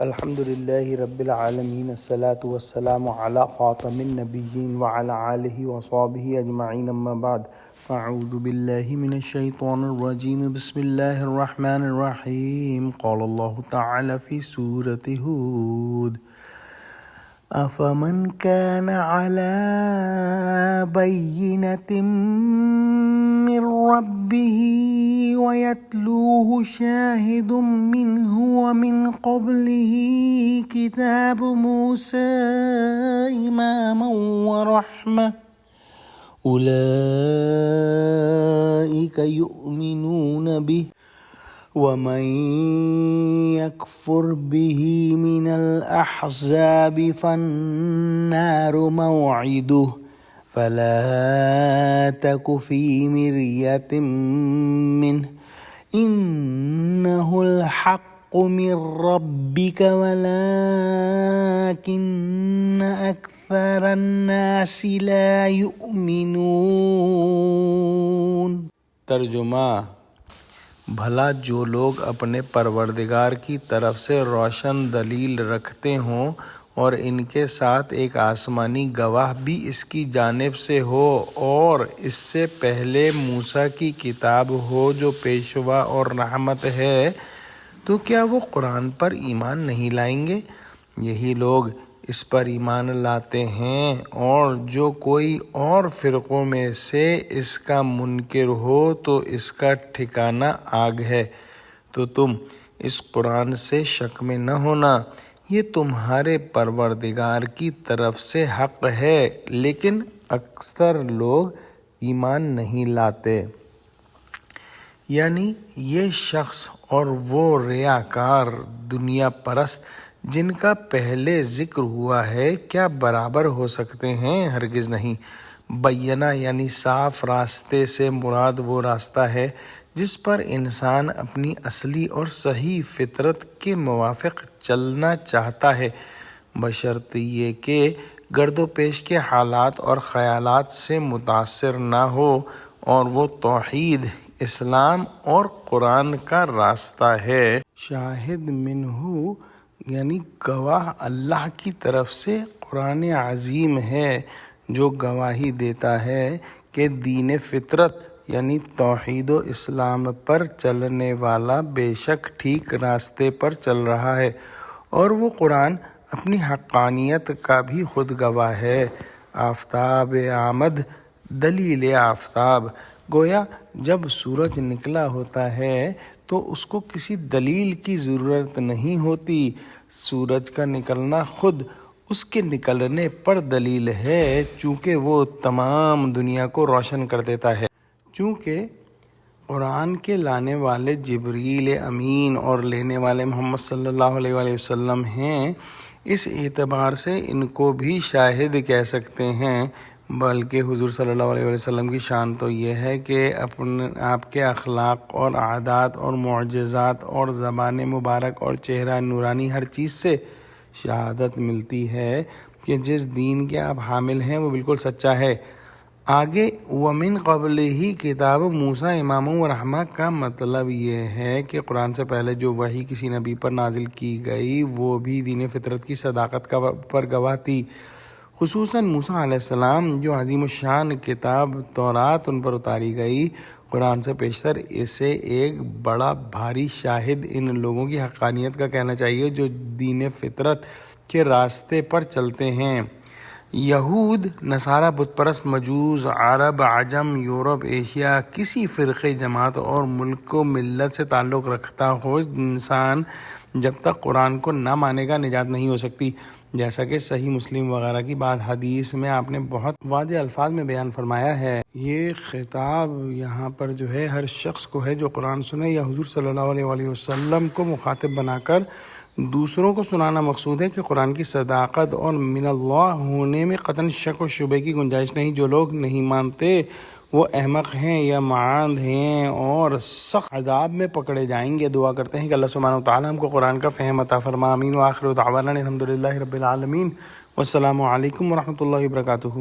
الحمد للہ رب العالمین الصلاۃ والسلام علی خاتم النبیین وعلی آلہ وصحبہ اجمعین اما بعد فاعوذ باللہ من الشیطان الرجیم بسم اللہ الرحمن الرحیم قال اللہ تعالی فی سورۃ ہود افمن کان علی بینۃ من ربہ وَيَتْلُوهُ شَاهِدٌ مِّنْهُ وَمِنْ قَبْلِهِ كِتَابُ مُوسَىٰ إِمَامًا وَرَحْمَةً أُولَٰئِكَ يُؤْمِنُونَ بِهِ وَمَن يَكْفُرْ بِهِ مِنَ الْأَحْزَابِ فَالنَّارُ مَوْعِدُهُ فلا تك في مرية منه إنه الحق من ربك ولكن أكثر الناس لا يؤمنون۔ ترجمہ: بھلا جو لوگ اپنے پروردگار کی طرف سے روشن دلیل رکھتے ہوں اور ان کے ساتھ ایک آسمانی گواہ بھی اس کی جانب سے ہو اور اس سے پہلے موسیٰ کی کتاب ہو جو پیشوا اور رحمت ہے، تو کیا وہ قرآن پر ایمان نہیں لائیں گے؟ یہی لوگ اس پر ایمان لاتے ہیں، اور جو کوئی اور فرقوں میں سے اس کا منکر ہو تو اس کا ٹھکانہ آگ ہے۔ تو تم اس قرآن سے شک میں نہ ہونا، یہ تمہارے پروردگار کی طرف سے حق ہے، لیکن اکثر لوگ ایمان نہیں لاتے۔ یعنی یہ شخص اور وہ ریاکار دنیا پرست جن کا پہلے ذکر ہوا ہے کیا برابر ہو سکتے ہیں؟ ہرگز نہیں۔ بینہ یعنی صاف راستے سے مراد وہ راستہ ہے جس پر انسان اپنی اصلی اور صحیح فطرت کے موافق چلنا چاہتا ہے، بشرط یہ کہ گرد و پیش کے حالات اور خیالات سے متاثر نہ ہو، اور وہ توحید، اسلام اور قرآن کا راستہ ہے۔ شاہد منہ یعنی گواہ اللہ کی طرف سے قرآن عظیم ہے جو گواہی دیتا ہے کہ دین فطرت یعنی توحید و اسلام پر چلنے والا بے شک ٹھیک راستے پر چل رہا ہے، اور وہ قرآن اپنی حقانیت کا بھی خود گواہ ہے۔ آفتاب آمد، دلیل آفتاب، گویا جب سورج نکلا ہوتا ہے تو اس کو کسی دلیل کی ضرورت نہیں ہوتی، سورج کا نکلنا خود اس کے نکلنے پر دلیل ہے، چونکہ وہ تمام دنیا کو روشن کر دیتا ہے۔ چونکہ قرآن کے لانے والے جبریل امین اور لینے والے محمد صلی اللہ علیہ وآلہ وسلم ہیں، اس اعتبار سے ان کو بھی شاہد کہہ سکتے ہیں، بلکہ حضور صلی اللہ علیہ وآلہ وسلم کی شان تو یہ ہے کہ آپ کے اخلاق اور عادات اور معجزات اور زبان مبارک اور چہرہ نورانی ہر چیز سے شہادت ملتی ہے کہ جس دین کے آپ حامل ہیں وہ بالکل سچا ہے۔ آگے وَمِن قَبْلِهِ کتاب موسیٰ امامًا وَرَحْمَةً کا مطلب یہ ہے کہ قرآن سے پہلے جو وحی کسی نبی پر نازل کی گئی وہ بھی دین فطرت کی صداقت پر گواہ تھی، خصوصاً موسیٰ علیہ السلام جو عظیم الشان کتاب تورات ان پر اتاری گئی۔ قرآن سے پیشتر اسے ایک بڑا بھاری شاہد ان لوگوں کی حقانیت کا کہنا چاہیے جو دین فطرت کے راستے پر چلتے ہیں۔ یہود، نصارہ، بت پرست، مجوس، عرب، عجم، یورپ، ایشیا، کسی فرقے، جماعت اور ملک و ملت سے تعلق رکھتا ہو انسان جب تک قرآن کو نہ مانے گا نجات نہیں ہو سکتی، جیسا کہ صحیح مسلم وغیرہ کی بات حدیث میں آپ نے بہت واضح الفاظ میں بیان فرمایا ہے۔ یہ خطاب یہاں پر جو ہے ہر شخص کو ہے جو قرآن سنے یا حضور صلی اللہ علیہ وآلہ وسلم کو مخاطب بنا کر دوسروں کو سنانا مقصود ہے کہ قرآن کی صداقت اور من اللہ ہونے میں قطعاً شک و شبے کی گنجائش نہیں۔ جو لوگ نہیں مانتے وہ احمق ہیں یا معاند ہیں اور سخت عذاب میں پکڑے جائیں گے۔ دعا کرتے ہیں کہ اللہ سبحانہ وتعالی ہم کو قرآن کا فہم عطا فرما۔ آمین۔ وآخر دعوانا الحمد للہ رب العالمین۔ والسلام علیکم ورحمۃ اللہ وبرکاتہ۔